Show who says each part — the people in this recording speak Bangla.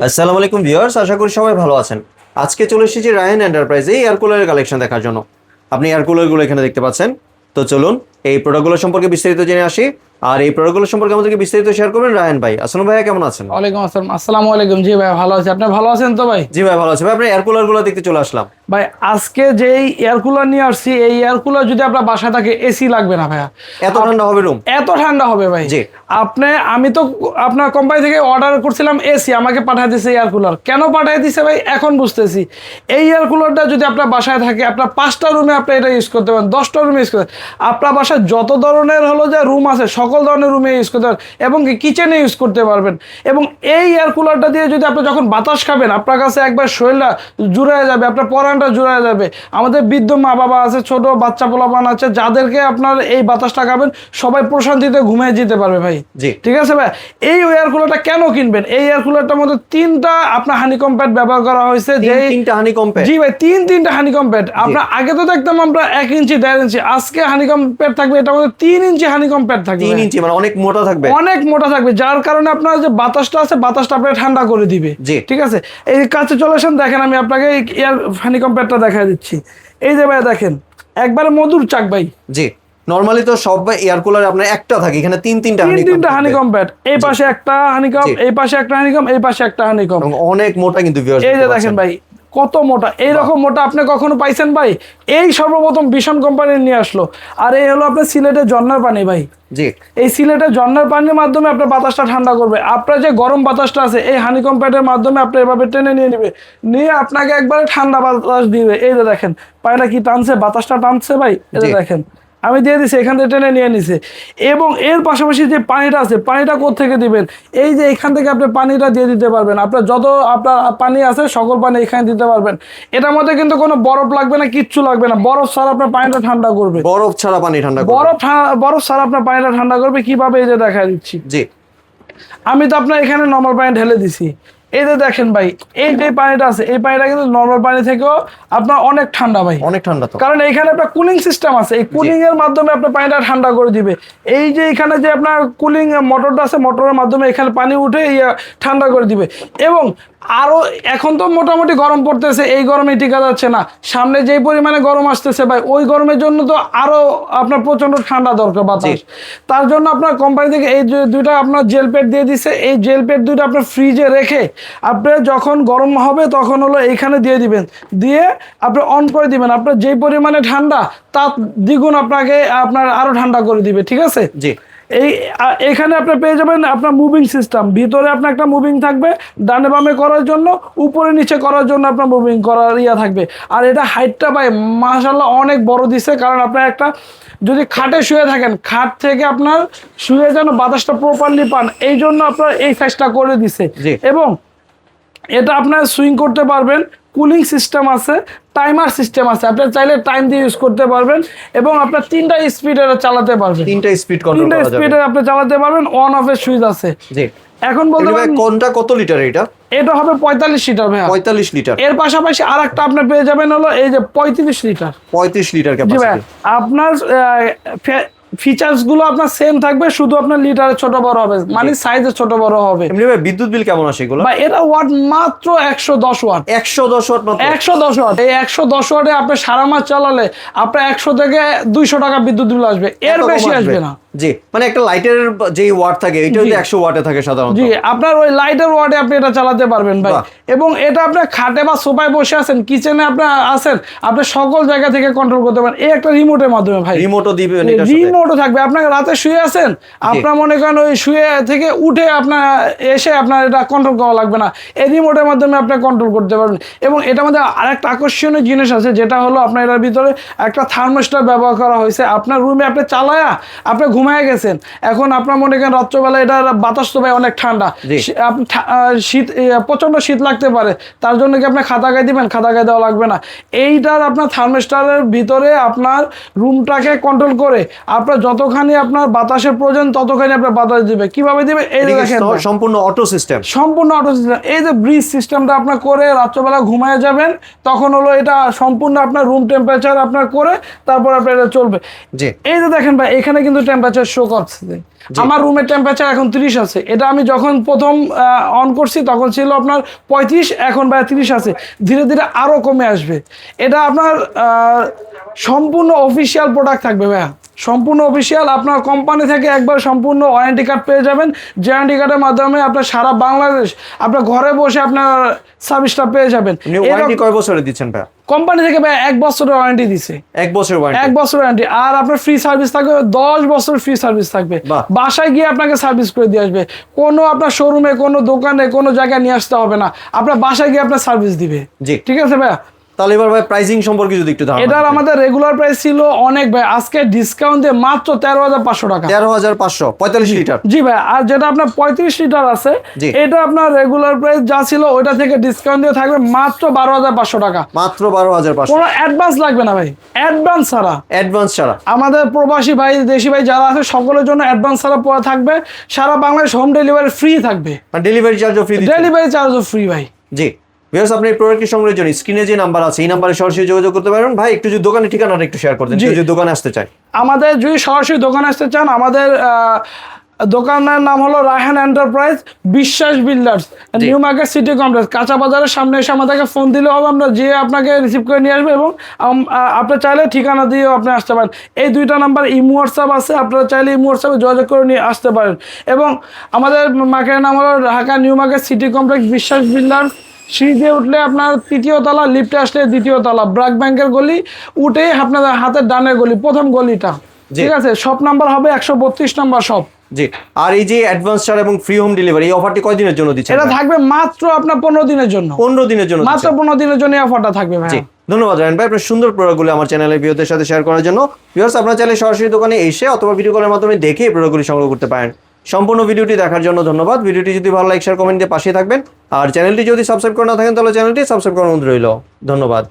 Speaker 1: আসসালামু আলাইকুম ভিউয়ার্স, আশা করি সবাই ভালো আছেন। আজকে চলে এসেছি রায়হান এন্টারপ্রাইজে এয়ার কুলারের কালেকশন দেখার জন্য। আপনি এয়ার কুলারগুলো এখানে দেখতে পাচ্ছেন। তো চলুন এই প্রোডাক্টগুলো সম্পর্কে বিস্তারিত জেনে আসি। আর এই প্রোডাক্টগুলো সম্পর্কে আমাদেরকে বিস্তারিত শেয়ার করবেন রায়হান ভাই। আসসালামু ভাইয়া, কেমন আছেন?
Speaker 2: ওয়ালাইকুম আসসালাম। আসসালামু আলাইকুম। জি ভাই, ভালো আছি। আপনি ভালো আছেন তো ভাই?
Speaker 1: জি ভাই, ভালো আছি ভাই। আপনি এয়ার কুলারগুলো দেখতে চলে আসলাম
Speaker 2: ভাই আজকে যেই এয়ার কুলার নিয়ে আসছি, এই এয়ার কুলার যদি আপনার বাসায় থাকে এসি লাগবে না ভাইয়া।
Speaker 1: এত ঠান্ডা হবে রুম?
Speaker 2: এত ঠান্ডা হবে ভাই।
Speaker 1: জি।
Speaker 2: আমি তো আপনার কোম্পানি থেকে অর্ডার করছিলাম এসি, আমাকে পাঠিয়ে দিয়েছে এয়ার কুলার। কেন পাঠিয়ে দিয়েছে ভাই এখন বুঝতেছি। এই এয়ার কুলারটা যদি আপনার বাসায় থাকে, আপনার 5টা রুমে আপনি এটা ইউজ করতে পারেন, 10টা রুমে ইউজ করতে পারেন। আপনার বাসায় যত ধরনের হলো যে রুম আছে, সকল ধরনের রুমে ইউজ করতে পারেন এবং কিচেনে ইউজ করতে পারবেন। এবং এই এয়ার কুলারটা দিয়ে যদি আপনি যখন বাতাস খাবেন, আপনার কাছে একবার শরীরটা জুড়ে যাবে, আপনার পরানটা জুড়ে যাবে। আমাদের বৃদ্ধ মা বাবা আছে, ছোট বাচ্চা পোলাপান আছে, যাদেরকে আপনার এই বাতাসটা খাবেন, সবাই প্রশান্তিতে ঘুমিয়ে যেতে পারবে ভাই।
Speaker 1: জি,
Speaker 2: ঠিক আছে ভাই। এই এয়ার কুলারটা কেন কিনবেন? এই এয়ার কুলারটার মধ্যে 3টা আপনার হানিকম প্যাড ব্যবহার করা হয়েছে। যে
Speaker 1: 3টা হানিকম প্যাড?
Speaker 2: জি ভাই, তিনটা হানিকম প্যাড। আপনার আগে তো দেখতাম আমরা 1 ইঞ্চি 1.5 ইঞ্চি, আজকে হানিকম প্যাড থাকবে এটার মধ্যে 3 ইঞ্চি হানিকম প্যাড থাকবে।
Speaker 1: 3 ইঞ্চি মানে অনেক মোটা থাকবে?
Speaker 2: অনেক মোটা থাকবে, যার কারণে আপনার যে বাতাসটা আছে, বাতাসটা আপনাকে ঠান্ডা করে দিবে।
Speaker 1: জি।
Speaker 2: ঠিক আছে, এই কাছে চলে আসেন, দেখেন আমি আপনাকে এয়ার হানিকম প্যাডটা দেখা দিচ্ছি। এই যে ভাই দেখেন, একবারে মধুর চাক ভাই।
Speaker 1: জি। নরমালি তো সব এয়ার কুলার আপনার একটা থাকে, এখানে তিনটা
Speaker 2: হানিকম প্যাড। এই পাশে একটা হানিকম, এই পাশে একটা হানিকম, এই পাশে একটা হানিকম।
Speaker 1: অনেক মোটা কিন্তু ভিউয়ার্স।
Speaker 2: এই যে দেখেন ভাই কত মোটা, এইরকম মোটা আপনি কখনো পাইছেন ভাই? এই সর্বপ্রথম ভীষণ কোম্পানি নিয়ে আসলো। আর এই হলো আপনার সিলেটের ঝর্ণার পানি ভাই।
Speaker 1: জি।
Speaker 2: এই সিলেটের ঝর্ণার পানির মাধ্যমে আপনার বাতাসটা ঠান্ডা করবে। আপনার যে গরম বাতাসটা আছে, এই হানিকম প্যাডের মাধ্যমে আপনি এভাবে টেনে নিয়ে নেবে, নিয়ে আপনাকে একবারে ঠান্ডা বাতাস দিবে। এই যে দেখেন পানিটা কি টানছে, বাতাসটা টানছে ভাই। এই যে দেখেন আমি দিয়ে দিছি, এখান থেকে টেনে নিয়ে নিছে। এবং এর পাশাপাশি যে পানিটা আছে, পানিটা কোত্থেকে দিবেন? এই যে এখান থেকে আপনি পানিটা দিয়ে দিতে পারবেন। আপনার যত আপনার পানি আছে, সকল পানি এখানে দিতে পারবেন। এটার মধ্যে কিন্তু কোনো বরফ লাগবে না, কিচ্ছু লাগবে না। বরফ ছাড়া আপনার পানিটা ঠান্ডা করবে।
Speaker 1: বরফ ছাড়া পানি ঠান্ডা করবে?
Speaker 2: বরফ ছাড়া আপনার পানিটা ঠান্ডা করবে। কিভাবে? এই যে দেখা দিচ্ছি।
Speaker 1: জি।
Speaker 2: আমি তো আপনার এখানে নর্মাল পানি ঢেলে দিছি। এই যে দেখেন ভাই, এই যে পানিটা আছে, এই পানিটা কিন্তু নর্মাল পানি থেকেও আপনার অনেক ঠান্ডা ভাই।
Speaker 1: অনেক ঠান্ডা তো,
Speaker 2: কারণ এইখানে আপনার কুলিং সিস্টেম আছে। এই কুলিং এর মাধ্যমে আপনার পানিটা ঠান্ডা করে দিবে। এই যে এখানে যে আপনার কুলিং মোটরটা আছে, মোটরের মাধ্যমে এখানে পানি উঠে ঠান্ডা করে দিবে। এবং আরো এখন তো মোটামুটি গরম পড়তেছে, এই গরমে টিকা যাচ্ছে না। সামনে যেই পরিমাণে গরম আসতেছে ভাই, ওই গরমের জন্য তো আরো আপনার প্রচন্ড ঠান্ডা দরকার বাতাস। তার জন্য আপনার কোম্পানি থেকে এই দুইটা আপনার জেল প্যাড দিয়ে দিছে। এই জেল প্যাড দুইটা আপনার ফ্রিজে রেখে আপনার যখন গরম হবে তখন হলো এইখানে দিয়ে দিবেন, দিয়ে আপনি অন করে দিবেন। আপনার যেই পরিমাণে ঠান্ডা, তার দ্বিগুণ আপনার আরো ঠান্ডা করে দিবে। ঠিক আছে?
Speaker 1: জি।
Speaker 2: এখানে আপনি পেয়ে যাবেন আপনার মুভিং সিস্টেম। ভিতরে আপনার একটা মুভিং থাকবে, ডানে বামে করার জন্য, উপরে নিচে করার জন্য আপনার মুভিং করার থাকবে। আর এটা হাইটটা ভাই মাশাআল্লাহ অনেক বড় দিছে। কারণ আপনার একটা যদি খাটে শুয়ে থাকেন, খাট থেকে আপনার শুয়ে যেন বাতাসটা প্রপারলি পান, এই জন্য আপনার এই সাইজটা করে দিছে। এবং এটা আপনার সুইং করতে পারবেন, কুলিং সিস্টেম আছে, টাইমার সিস্টেম আছে। আপনি চাইলে টাইম দিয়ে ইউজ করতে পারবেন। এবং আপনার 3টা স্পিডে চালাতে পারবেন।
Speaker 1: 3টা স্পিড কন্ট্রোল করা যাবে।
Speaker 2: 3টা স্পিডে আপনি চালাতে পারবেন। অন অফ এর সুইচ আছে।
Speaker 1: জি।
Speaker 2: এখন বলতে পারেন
Speaker 1: কোনটা কত লিটার? এটা
Speaker 2: হবে 45 লিটার ভাই।
Speaker 1: 45 লিটার।
Speaker 2: এর পাশাপাশি আরেকটা আপনি পেয়ে যাবেন হলো এই যে 35 লিটার।
Speaker 1: 35 লিটার
Speaker 2: জি ভাই,
Speaker 1: ক্যাপাসিটি।
Speaker 2: আপনার ফিচার্স গুলো আপনার সেম থাকবে, শুধু আপনার লিটারে ছোট বড় হবে, মানে সাইজে ছোট বড় হবে।
Speaker 1: এমনি ভাই বিদ্যুৎ বিল কেমন আসে এগুলো?
Speaker 2: ভাই এটা ওয়াট মাত্র 110 ওয়াট।
Speaker 1: 110 ওয়াট মাত্র?
Speaker 2: 110 ওয়াট। এই 110 ওয়াটে আপনি সারা মাস চালালে আপনার 100 থেকে 200 টাকা বিদ্যুৎ বিল আসবে, এর বেশি আসবে না।
Speaker 1: জি, মানে একটা লাইটের যে ওয়াট থাকে, এটা হচ্ছে 100 ওয়াটে থাকে সাধারণত।
Speaker 2: জি, আপনার ওই লাইটের ওয়াটে আপনি এটা চালাতে পারবেন ভাই। এবং এটা আপনি খাটে বা সোফায় বসে আছেন, কিচেনে আপনি আছেন, আপনি সকল জায়গা থেকে কন্ট্রোল করতে পারেন এই একটা রিমোটের মাধ্যমে ভাই।
Speaker 1: রিমোটও দিবেন?
Speaker 2: রিমোটও থাকবে। আপনার রাতে শুয়ে আছেন, আপনার মনে করেন ওই শুয়ে থেকে উঠে আপনার এসে আপনার এটা কন্ট্রোল করা লাগবে না, এই রিমোটের মাধ্যমে আপনি কন্ট্রোল করতে পারবেন। এবং এটার মধ্যে আরেকটা আকর্ষণীয় জিনিস আছে, যেটা হলো আপনার এটার ভিতরে একটা থার্মোস্ট্যাট ব্যবহার করা হয়েছে। আপনার রুমে আপনি চালায়া আপনি ঘুমায় গেছেন, এখন আপনার মনে করেন রাত্রবেলা এটার বাতাস তো ভাই অনেক ঠান্ডা, শীত প্রচন্ড শীত লাগতে পারে, তার জন্য কি আপনি খাতা গায়ে দিবেন? খাতা গায়ে দেওয়া লাগবে না। এইটার আপনার থার্মোস্ট্যাটের ভিতরে আপনার রুমটাকে কন্ট্রোল করে আপনার যতখানি আপনার বাতাসের প্রয়োজন ততখানি আপনার বাতাস দিবে। কিভাবে দিবে? এই যে দেখেন
Speaker 1: সম্পূর্ণ অটো সিস্টেম।
Speaker 2: সম্পূর্ণ অটো সিস্টেম। এই যে ব্রিজ সিস্টেমটা আপনার করে রাত্রবেলা ঘুমায় যাবেন, তখন হলো এটা সম্পূর্ণ আপনার রুম টেম্পারেচার আপনার করে তারপর আপনার এটা চলবে।
Speaker 1: জি।
Speaker 2: এই যে দেখেন ভাই, এখানে কিন্তু টেম্পারেচার টেম্পারেচার শো করছে। আমার রুমের টেম্পারেচার এখন 30 আছে। এটা আমি যখন প্রথম অন করছি তখন ছিল আপনার 35, এখন ভাই 30 আছে। ধীরে ধীরে আরো কমে আসবে। এটা আপনার সম্পূর্ণ অফিসিয়াল প্রোডাক্ট থাকবে ভাইয়া, সম্পূর্ণ অফিসিয়াল। আপনার কোম্পানি থেকে একবার সম্পূর্ণ ওয়ারেন্টি কার্ড পেয়ে যাবেন। যে ওয়ারেন্টি কার্ডের মাধ্যমে আপনার সারা বাংলাদেশ আপনার ঘরে বসে আপনার সার্ভিসটা পেয়ে যাবেন।
Speaker 1: ওয়ারেন্টি কয় বছরে দিচ্ছেন ভাই?
Speaker 2: কোম্পানি থেকে ভাই 1 বছরের ওয়ারেন্টি দিছে।
Speaker 1: 1 বছর ওয়ারেন্টি?
Speaker 2: 1 বছর ওয়ারেন্টি। আর আপনার ফ্রি সার্ভিস থাকবে, 10 বছর ফ্রি সার্ভিস থাকবে। বাসায় গিয়ে আপনাকে সার্ভিস করে দিয়ে আসবে। কোনো আপনার শোরুমে, কোনো দোকানে, কোনো জায়গায় নিয়ে আসতে হবে না, আপনার বাসায় গিয়ে আপনার সার্ভিস দিবে।
Speaker 1: জি,
Speaker 2: ঠিক আছে ভাইয়া।
Speaker 1: তাহলে এবার ভাই প্রাইসিং সম্পর্কে যদি একটু ধারণা।
Speaker 2: এটার আমাদের রেগুলার প্রাইস ছিল অনেক ভাই, আজকে ডিসকাউন্ট দিয়ে মাত্র 13,500 টাকা।
Speaker 1: 13,500 45 লিটার?
Speaker 2: জি ভাই। আর যেটা আপনার 35 লিটার আছে, এটা আপনার রেগুলার প্রাইস যা ছিল ওইটা থেকে ডিসকাউন্ট দিয়ে থাকবে মাত্র 12,500 টাকা।
Speaker 1: মাত্র 12,500?
Speaker 2: কোনো অ্যাডভান্স লাগবে না ভাই, অ্যাডভান্স ছাড়া।
Speaker 1: অ্যাডভান্স ছাড়া? আমাদের
Speaker 2: প্রবাসী ভাই, দেশি ভাই যারা আছে সকলের জন্য অ্যাডভান্স ছাড়া পড়া থাকবে। সারা বাংলাদেশ হোম ডেলিভারি ফ্রি থাকবে।
Speaker 1: ডেলিভারি চার্জও ফ্রি?
Speaker 2: ডেলিভারি চার্জও ফ্রি ভাই।
Speaker 1: জি ভিউয়ার্স, আপনি এই প্রোডাক্টটি সংগ্রহের জন্য স্ক্রিনে যে নাম্বার আছে এই নাম্বারে সরাসরি যোগাযোগ করতে পারেন। ভাই একটু যদি দোকানের ঠিকানাটা একটু শেয়ার করতেন, যদি দোকানে আসতে চায়।
Speaker 2: আমাদের যদি সরাসরি দোকানে আসতে চান, আমাদের দোকানের নাম হলো রায়হান এন্টারপ্রাইজ, বিশ্বাস builders, new market city complex, কাঁচা বাজারের সামনে এসে আমাদেরকে ফোন দিলে হবে, আমরা যে আপনাকে রিসিভ করে নিয়ে আসবো। এবং আপনি চাইলে ঠিকানা দিয়েও আপনি আসতে পারেন। এই 2টা নাম্বার ইমো হোয়াটসঅ্যাপ আছে, আপনারা চাইলে ইমো হোয়াটসঅ্যাপে যোগাযোগ করে নিয়ে আসতে পারেন। এবং আমাদের মার্কেটের নাম হলো Dhaka new market city complex, বিশ্বাস বিল্ডার্স। সিঁড়িতে উঠলে আপনার 3য় তলা, লিফটে আসলে 2য় তলা, ব্র্যাক ব্যাংকের গলি উঠে আপনাদের হাতের ডানের গলি, প্রথম গলিটা। ঠিক আছে। শপ নাম্বার হবে 132 নাম্বার শপ।
Speaker 1: জি। আর এই যে অ্যাডভান্স ছাড় এবং ফ্রি হোম ডেলিভারি, এই অফারটি কয় দিনের জন্য দিচ্ছেন?
Speaker 2: এটা থাকবে মাত্র আপনার 15 দিনের জন্য।
Speaker 1: 15 দিনের জন্য?
Speaker 2: মাত্র 15 দিনের জন্য এই অফারটা থাকবে ভাই।
Speaker 1: জি, ধন্যবাদ রায়হান ভাই আপনার সুন্দর প্রোডাক্টগুলো আমার চ্যানেলের ভিউয়ারদের সাথে শেয়ার করার জন্য। ভিউয়ার্স, আপনারা চাইলে সরাসরি দোকানে এসে অথবা ভিডিও কলের মাধ্যমে দেখে এই প্রোডাক্টগুলি সংগ্রহ করতে পারেন। সম্পূর্ণ ভিডিওটি দেখার জন্য ধন্যবাদ। ভিডিওটি যদি ভালো লাগে শেয়ার, কমেন্ট দিয়ে পাশে থাকবেন। আর চ্যানেলটি যদি সাবস্ক্রাইব করে না থাকেন তাহলে চ্যানেলটি সাবস্ক্রাইব করার অনুরোধ রইল। ধন্যবাদ।